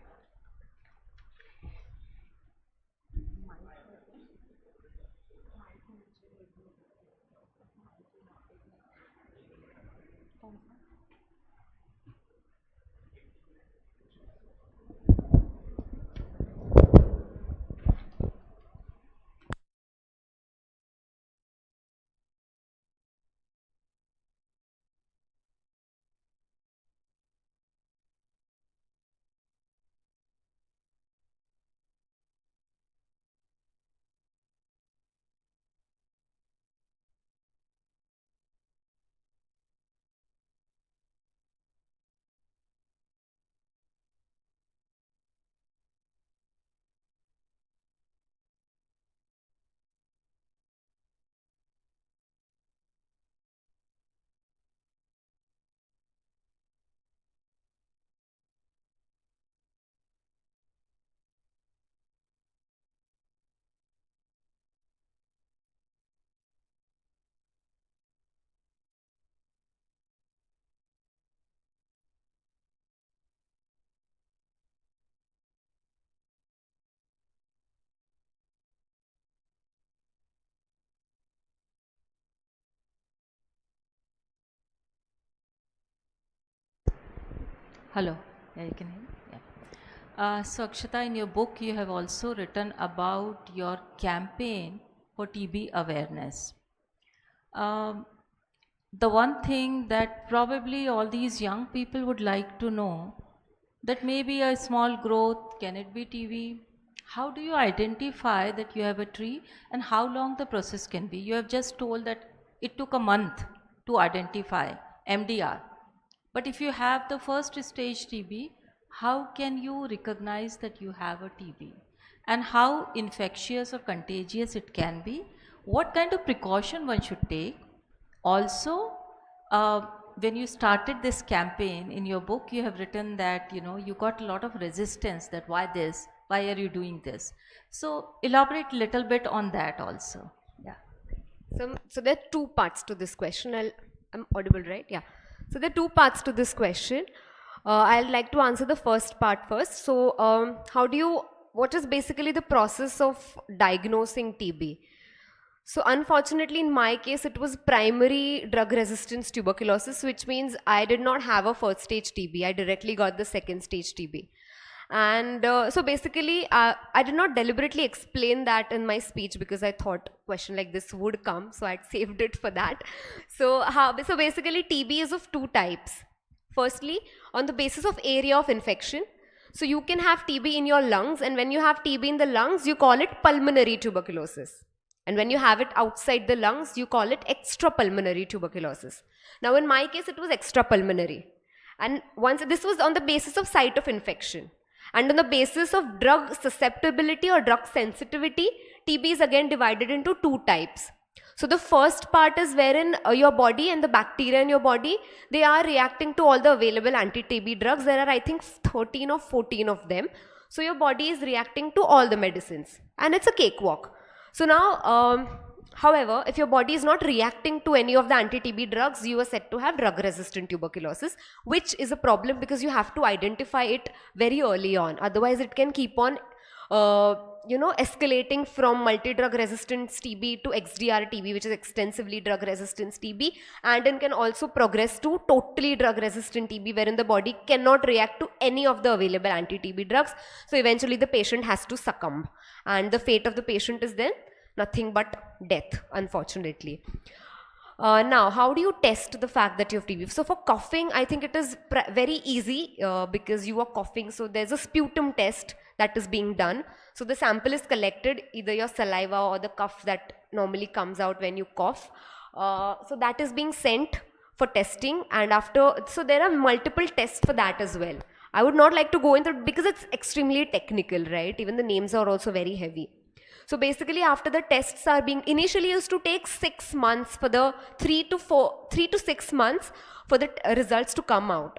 Hello. Yeah, you can hear me? Yeah. So, Akshata, in your book, you have also written about your campaign for TB awareness. Um, the one thing that probably all these young people would like to know, that maybe a small growth, can it be TB? How do you identify that you have a tree, and how long the process can be? You have just told that it took a month to identify MDR. But if you have the first stage TB, how can you recognize that you have a TB? And how infectious or contagious it can be? What kind of precaution one should take? Also, uh, when you started this campaign, in your book you have written that you got a lot of resistance, that why this, why are you doing this? So elaborate little bit on that also. Yeah. So there are two parts to this question. I'm audible, right? Yeah. So there are two parts to this question. I'd like to answer the first part first. So what is basically the process of diagnosing TB? So unfortunately, in my case, it was primary drug resistance tuberculosis, which means I did not have a first stage TB. I directly got the second stage TB. And so basically, I did not deliberately explain that in my speech because I thought a question like this would come, so I'd saved it for that. So basically, TB is of two types. Firstly, on the basis of area of infection. So you can have TB in your lungs, and when you have TB in the lungs, you call it pulmonary tuberculosis. And when you have it outside the lungs, you call it extrapulmonary tuberculosis. Now, in my case, it was extrapulmonary. And once this was on the basis of site of infection. And on the basis of drug susceptibility or drug sensitivity, TB is again divided into two types. So the first part is wherein your body and the bacteria in your body, they are reacting to all the available anti-TB drugs. There are, I think, 13 or 14 of them. So your body is reacting to all the medicines. And it's a cakewalk. So now, However, if your body is not reacting to any of the anti-TB drugs, you are said to have drug-resistant tuberculosis, which is a problem because you have to identify it very early on. Otherwise, it can keep on, escalating from multi-drug resistance TB to XDR TB, which is extensively drug resistance TB, and then can also progress to totally drug resistant TB, wherein the body cannot react to any of the available anti-TB drugs. So eventually, the patient has to succumb, and the fate of the patient is then nothing but death, unfortunately. Now, how do you test the fact that you have TB? So for coughing, I think it is very easy because you are coughing. So there's a sputum test that is being done. So the sample is collected, either your saliva or the cough that normally comes out when you cough. So that is being sent for testing, and so there are multiple tests for that as well. I would not like to go into because it's extremely technical, right? Even the names are also very heavy. So basically, after the tests are being initially used to take 6 months for the 3 to 6 months for the results to come out.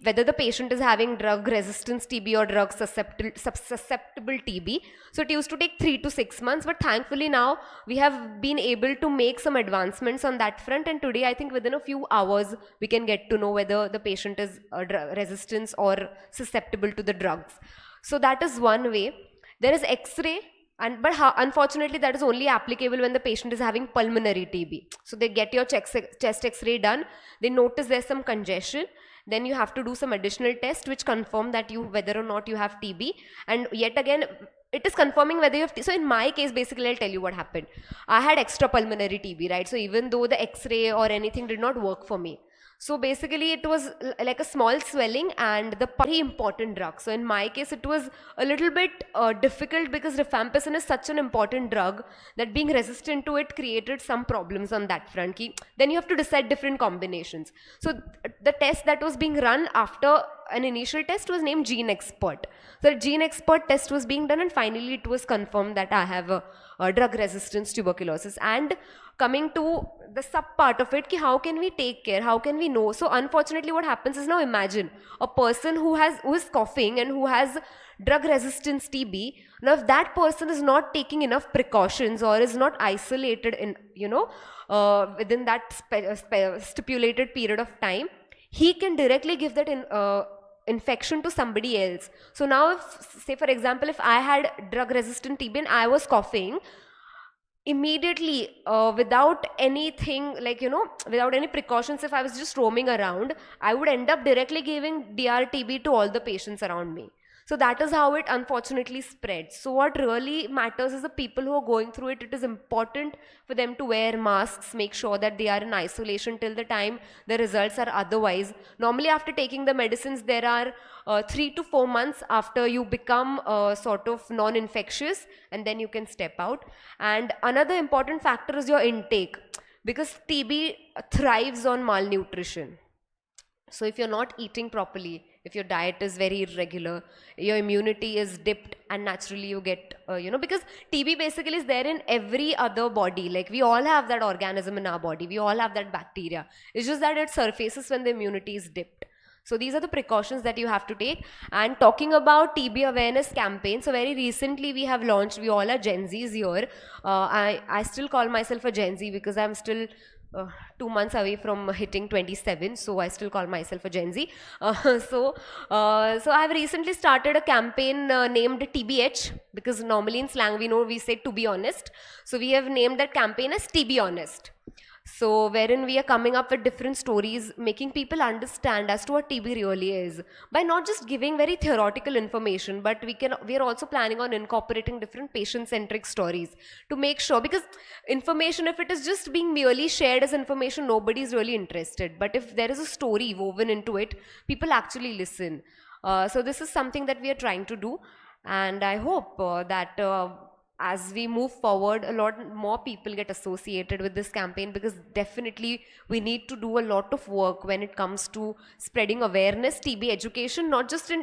Whether the patient is having drug resistance TB or drug susceptible TB. So it used to take 3 to 6 months, but thankfully now we have been able to make some advancements on that front, and today I think within a few hours we can get to know whether the patient is resistant or susceptible to the drugs. So that is one way. There is X-ray. But unfortunately, that is only applicable when the patient is having pulmonary TB. So they get your chest X-ray done, they notice there's some congestion, then you have to do some additional test which confirm that whether or not you have TB, and yet again it is confirming whether you have so in my case, basically I'll tell you what happened. I had extra pulmonary TB, right? So even though the X-ray or anything did not work for me, so basically it was like a small swelling and the very important drug. So in my case it was a little bit difficult because rifampicin is such an important drug that being resistant to it created some problems on that front. Then you have to decide different combinations. So the test that was being run after an initial test was named Gene Expert. So the Gene Expert test was being done, and finally it was confirmed that I have a drug resistance tuberculosis. And coming to the sub part of it, how can we take care, how can we know? So unfortunately what happens is, now imagine a person who is coughing and who has drug resistance TB. Now if that person is not taking enough precautions or is not isolated in within that stipulated period of time, he can directly give that infection to somebody else. So now if, say for example, if I had drug resistant TB and I was coughing, immediately without anything without any precautions, if I was just roaming around, I would end up directly giving DRTB to all the patients around me. So that is how it unfortunately spreads. So what really matters is the people who are going through it. It is important for them to wear masks, make sure that they are in isolation till the time the results are otherwise. Normally after taking the medicines, there are 3 to 4 months after you become sort of non-infectious, and then you can step out. And another important factor is your intake, because TB thrives on malnutrition. So if you're not eating properly, if your diet is very irregular, your immunity is dipped, and naturally you get, because TB basically is there in every other body. Like we all have that organism in our body. We all have that bacteria. It's just that it surfaces when the immunity is dipped. So these are the precautions that you have to take. And talking about TB awareness campaign, so very recently we have launched, we all are Gen Zs here. I still call myself a Gen Z because I'm still 2 months away from hitting 27, so I still call myself a Gen Z. So I've recently started a campaign named TBH, because normally in slang we say to be honest. So we have named that campaign as TB Honest. So wherein we are coming up with different stories, making people understand as to what TB really is, by not just giving very theoretical information, but we are also planning on incorporating different patient-centric stories to make sure, because information, if it is just being merely shared as information, nobody is really interested. But if there is a story woven into it, people actually listen. So this is something that we are trying to do, and I hope that as we move forward, a lot more people get associated with this campaign, because definitely we need to do a lot of work when it comes to spreading awareness, TB education, not just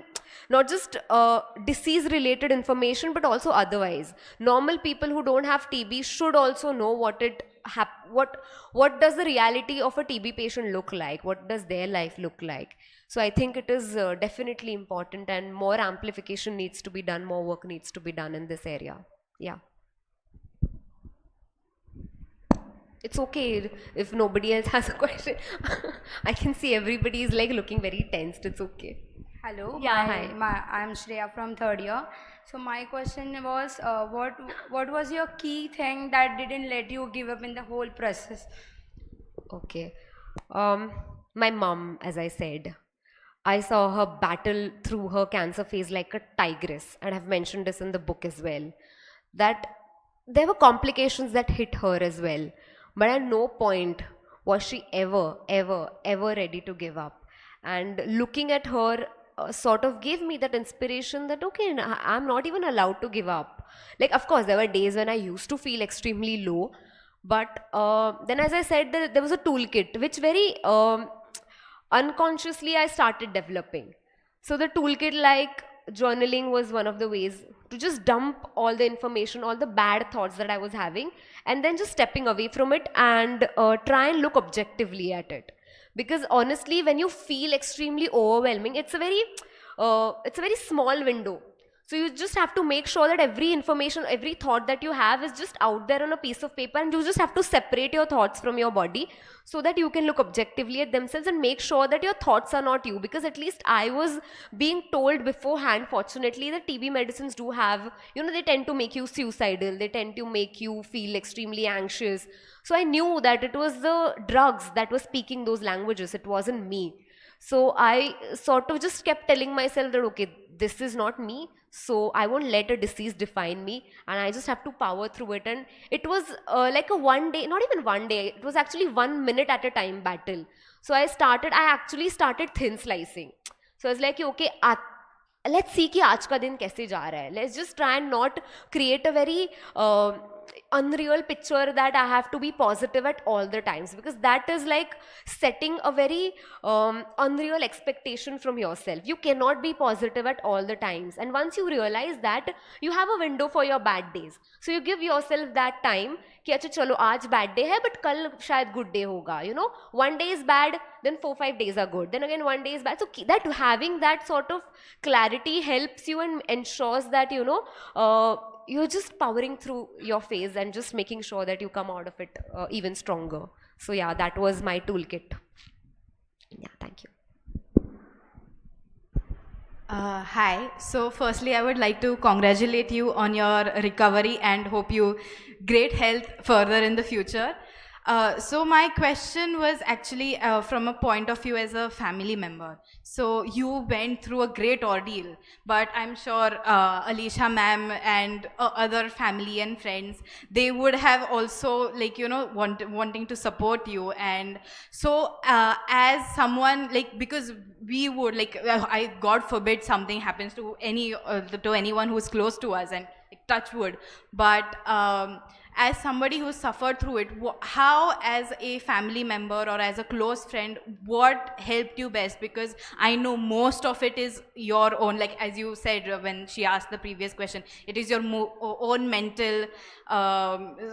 disease related information, but also otherwise. Normal people who don't have TB should also know what does the reality of a TB patient look like, what does their life look like. So I think it is definitely important, and more amplification needs to be done, more work needs to be done in this area. Yeah. It's okay if nobody else has a question. I can see everybody is like looking very tensed. It's okay. Hello, Yeah, hi. I'm Shreya from third year. So my question was, what was your key thing that didn't let you give up in the whole process? Okay. Um, my mom, as I said, I saw her battle through her cancer phase like a tigress, and I've mentioned this in the book as well. That there were complications that hit her as well, but at no point was she ever ready to give up. And looking at her sort of gave me that inspiration that okay, I'm not even allowed to give up. Like, of course, there were days when I used to feel extremely low, but then, as I said, there was a toolkit which very unconsciously I started developing. So the toolkit, like journaling, was one of the ways to just dump all the information, all the bad thoughts that I was having, and then just stepping away from it and try and look objectively at it. Because honestly, when you feel extremely overwhelming, it's a very small window. So you just have to make sure that every information, every thought that you have is just out there on a piece of paper, and you just have to separate your thoughts from your body so that you can look objectively at themselves and make sure that your thoughts are not you. Because at least I was being told beforehand, fortunately, that TB medicines do have, they tend to make you suicidal, they tend to make you feel extremely anxious. So I knew that it was the drugs that were speaking those languages, it wasn't me. So I sort of just kept telling myself that, okay, this is not me, so I won't let a disease define me, and I just have to power through it. And it was like a one day, not even one day, it was actually 1 minute at a time battle. So I actually started thin slicing. So I was like, okay, let's see कि आज का दिन कैसे जा रहा है. Let's just try and not create a very unreal picture that I have to be positive at all the times, because that is like setting a very unreal expectation from yourself. You cannot be positive at all the times, and once you realize that, you have a window for your bad days. So you give yourself that time कि अच्छा चलो आज bad day है but कल शायद good day होगा. One day is bad, then 4-5 days are good, then again one day is bad. So that having that sort of clarity helps you and ensures that you're just powering through your phase and just making sure that you come out of it even stronger. So yeah, that was my toolkit. Yeah, thank you. Hi. So firstly, I would like to congratulate you on your recovery and hope you great health further in the future. So my question was actually from a point of view as a family member. So you went through a great ordeal, but I'm sure Alisha ma'am and other family and friends, they would have also wanting to support you. And so as someone because we would I God forbid something happens to anyone who's close to us, and touch wood, but as somebody who suffered through it, how as a family member or as a close friend, what helped you best? Because I know most of it is your own, like as you said when she asked the previous question, it is your own mental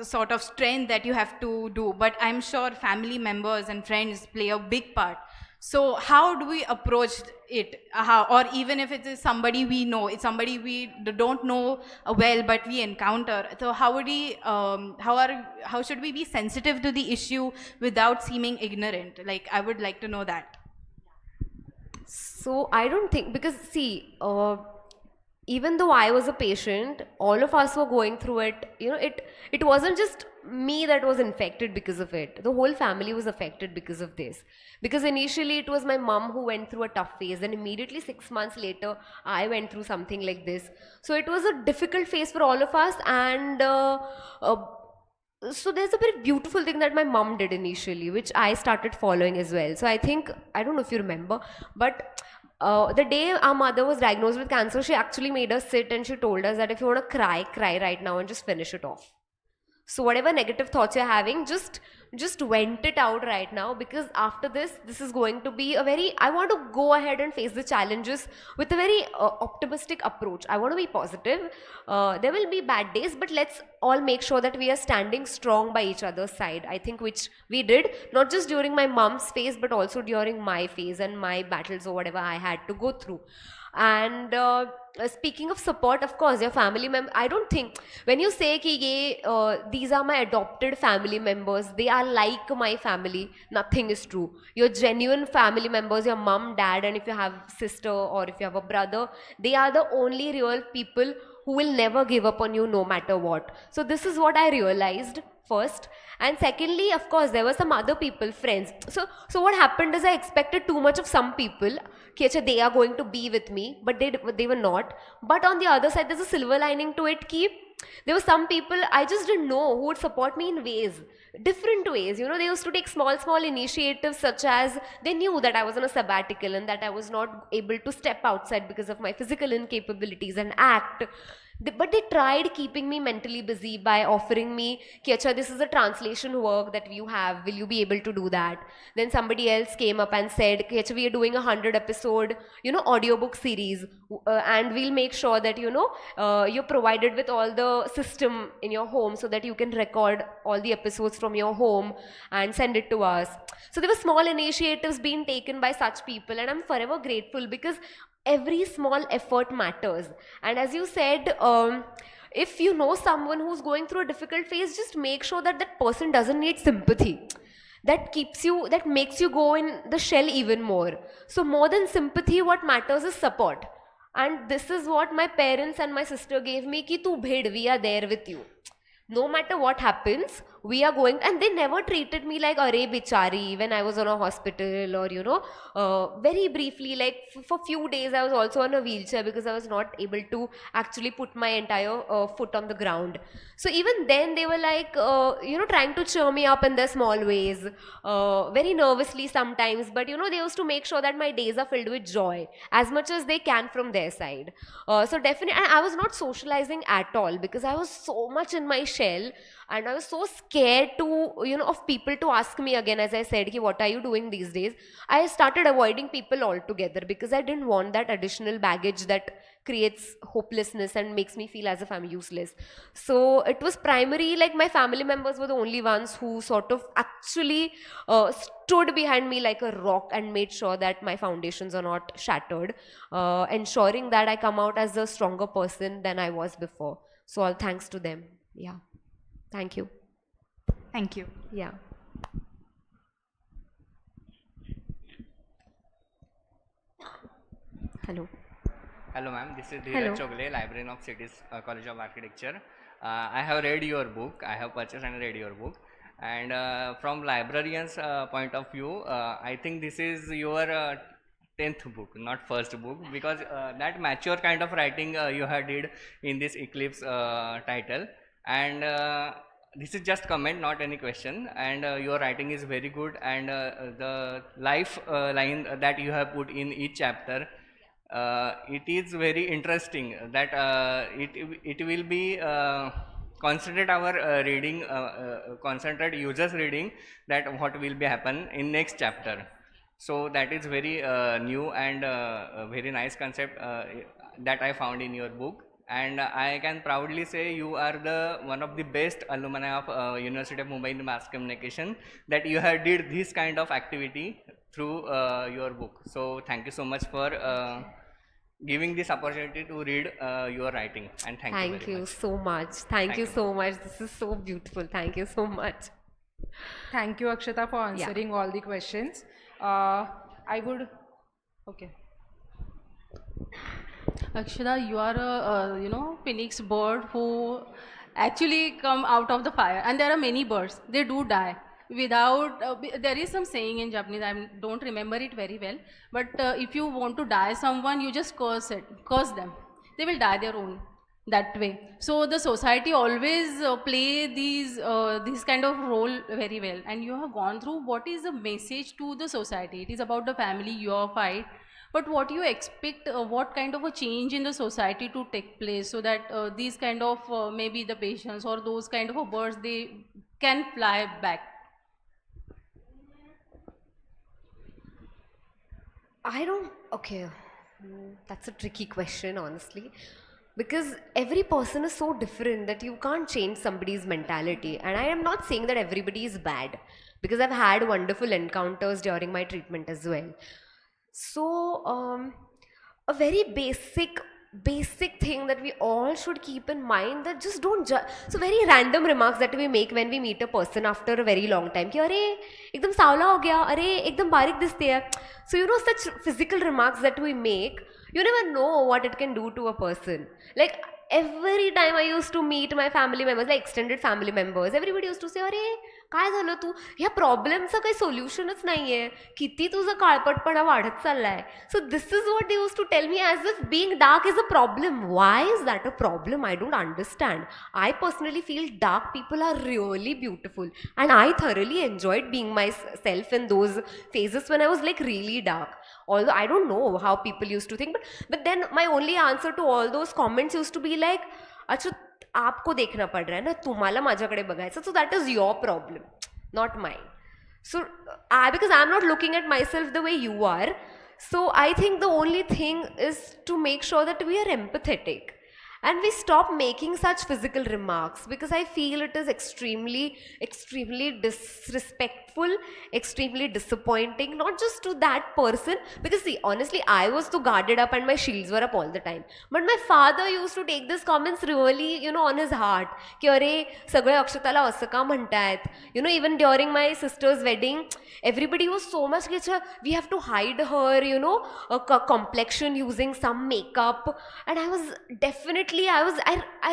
sort of strength that you have to do, but I'm sure family members and friends play a big part. So how do we approach it? Or even if it is somebody we know, it's somebody we don't know well, but we encounter. So how would we, how should we be sensitive to the issue without seeming ignorant? Like, I would like to know that. So I don't think, because see, even though I was a patient, all of us were going through it. It wasn't just me that was infected because of it. The whole family was affected because of this. Because initially it was my mom who went through a tough phase, and immediately 6 months later I went through something like this. So it was a difficult phase for all of us, and so there's a very beautiful thing that my mom did initially, which I started following as well. So I don't know if you remember, but the day our mother was diagnosed with cancer, she actually made us sit and she told us that if you want to cry, cry right now and just finish it off. So whatever negative thoughts you're having, just vent it out right now, because after this is going to be I want to go ahead and face the challenges with a very optimistic approach. I want to be positive. There will be bad days, but let's all make sure that we are standing strong by each other's side. I think which we did, not just during my mom's phase, but also during my phase and my battles or whatever I had to go through. And speaking of support, of course, your family member, I don't think, when you say ki these are my adopted family members, they are like my family, nothing is true. Your genuine family members, your mom, dad, and if you have sister or if you have a brother, they are the only real people who will never give up on you no matter what. So this is what I realized first. And secondly, of course, there were some other people, friends. So what happened is I expected too much of some people. Ki, acha, they are going to be with me, but they were not. But on the other side, there's a silver lining to it. Ki, there were some people I just didn't know who would support me in ways, different ways. You know, they used to take small initiatives, such as they knew that I was on a sabbatical and that I was not able to step outside because of my physical incapabilities and act. But they tried keeping me mentally busy by offering me, ki, acha, this is a translation work that you have, will you be able to do that? Then somebody else came up and said, ki, acha, we are doing a 100-episode, you know, audiobook series, and we'll make sure that, you know, you're provided with all the system in your home so that you can record all the episodes from your home and send it to us. So there were small initiatives being taken by such people, and I'm forever grateful, because every small effort matters. And as you said, if you know someone who's going through a difficult phase, just make sure that that person doesn't need sympathy. That makes you go in the shell even more. So more than sympathy, what matters is support. And this is what my parents and my sister gave me, ki tu bhed, we are there with you. No matter what happens, we are going. And they never treated me like are bichari when I was on a hospital, or, you know, very briefly, like for few days I was also on a wheelchair because I was not able to actually put my entire foot on the ground. So even then they were like, you know, trying to cheer me up in their small ways, very nervously sometimes, but, you know, they used to make sure that my days are filled with joy as much as they can from their side. So definitely, and I was not socializing at all because I was so much in my shell, and I was so scared to, you know, of people to ask me again, as I said, ki, what are you doing these days? I started avoiding people altogether because I didn't want that additional baggage that creates hopelessness and makes me feel as if I'm useless. So it was primary, like my family members were the only ones who sort of actually stood behind me like a rock and made sure that my foundations are not shattered, ensuring that I come out as a stronger person than I was before. So all thanks to them. Yeah. Thank you. Thank you. Yeah. Hello. Hello ma'am, this is Hello. Dheeraj Chogle, librarian of CTES College of Architecture. I have read your book, I have purchased and read your book, and from librarian's point of view, I think this is your 10th book, not first book, because that mature kind of writing you have did in this Eclipse title, and this is just comment, not any question, and your writing is very good, and the life line that you have put in each chapter, it is very interesting that it will be concentrate our reading, concentrate users reading, that what will be happen in next chapter. So that is very new and very nice concept that I found in your book, and I can proudly say you are the one of the best alumni of University of Mumbai in Mass Communication, that you have did this kind of activity through your book. So thank you so much for giving this opportunity to read your writing, and thank you very much. So much. Thank you so much. This is so beautiful. Thank you so much. Thank you, Akshata, for answering all the questions. I would, okay. Akshata, you are a you know, phoenix bird who actually come out of the fire, and there are many birds. They do die without. There is some saying in Japanese. I don't remember it very well, but if you want to die someone, you just curse them. They will die their own that way. So the society always play this kind of role very well, and you have gone through what is the message to the society. It is about the family, your fight. But what you expect, what kind of a change in the society to take place so that these kind of maybe the patients or those kind of birds, they can fly back? Okay, that's a tricky question, honestly, because every person is so different that you can't change somebody's mentality. And I am not saying that everybody is bad, because I've had wonderful encounters during my treatment as well. So a very basic thing that we all should keep in mind, that just don't judge. So very random remarks that we make when we meet a person after a very long time कि अरे एकदम सावला हो गया, अरे एकदम बारीक दिखती है. So you know, such physical remarks that we make, you never know what it can do to a person. Like every time I used to meet my family members, like extended family members, everybody used to say अरे काय झालं तू, ह्या प्रॉब्लेमचं काही सोल्युशनच नाही आहे, किती तुझं काळपटपणा वाढत चाललाय. So this is what they use to tell me, as if being dark is a problem. Why is that a problem? I don't understand. I personally feel dark people are really beautiful, and I thoroughly enjoyed being myself in those phases when I was like really dark. Although I don't know how people used to think, but then my only answer to all those comments used to be like, अच्छा आपको देखना पड़ रहा है ना, तुम्हाला माझ्याकडे बघायचं, so that is your problem, not mine. So because I'm not looking at myself the way you are, so I think the only thing is to make sure that we are empathetic and we stop making such physical remarks, because I feel it is extremely disrespectful, extremely disappointing, not just to that person, because see, honestly, I was so guarded up and my shields were up all the time, but my father used to take these comments really, you know, on his heart की अरे सगळे अक्षताला असं का म्हणतायत. You know, even during my sister's wedding, everybody was so much like, we have to hide her, you know, complexion using some makeup, and I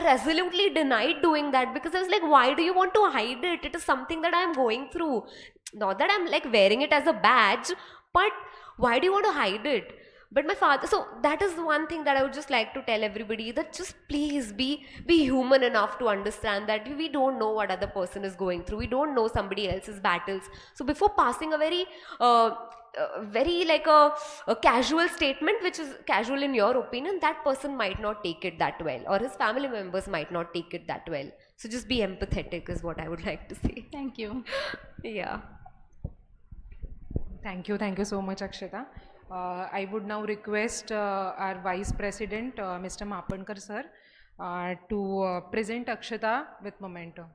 resolutely denied doing that, because I was like, why do you want to hide it? It is something that I'm going through. Not that I'm like wearing it as a badge, but why do you want to hide it? But my father, so that is one thing that I would just like to tell everybody, that just please be human enough to understand that we don't know what other person is going through. We don't know somebody else's battles. So before passing a very like a casual statement, which is casual in your opinion, that person might not take it that well, or his family members might not take it that well. So just be empathetic is what I would like to say. Thank you. Yeah. Thank you so much, Akshata. I would now request our Vice President, Mr. Mapankar sir, to present Akshata with memento.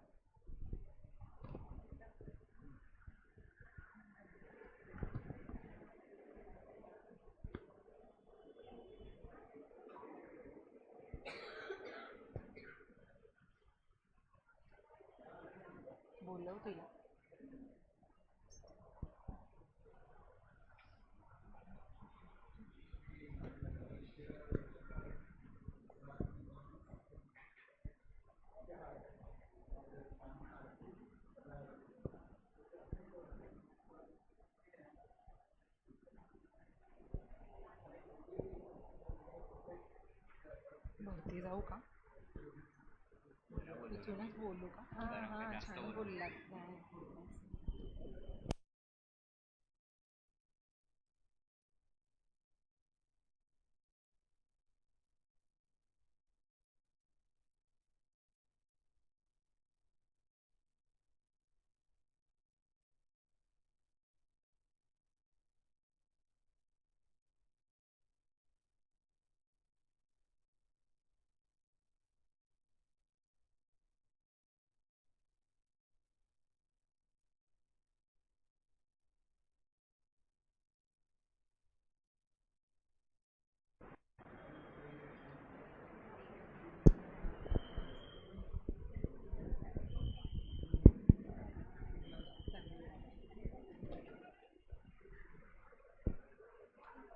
वरती जाऊ का? इथूनच बोलू का? हां छान बोललात.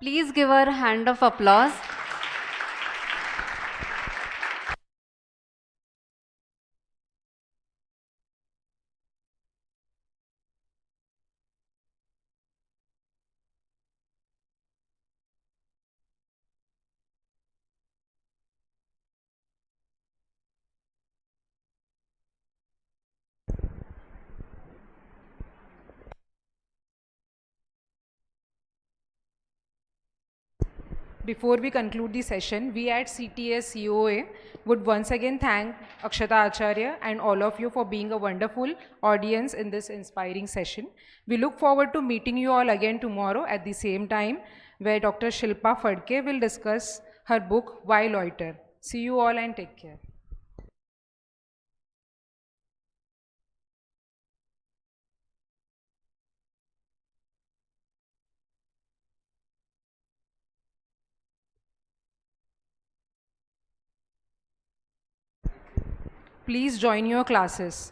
Please give her a hand of applause. Before we conclude the session, we at CTES COA would once again thank Akshata Acharya and all of you for being a wonderful audience in this inspiring session. We look forward to meeting you all again tomorrow at the same time, where Dr. Shilpa Fadke will discuss her book, Why Loiter. See you all and take care. Please join your classes.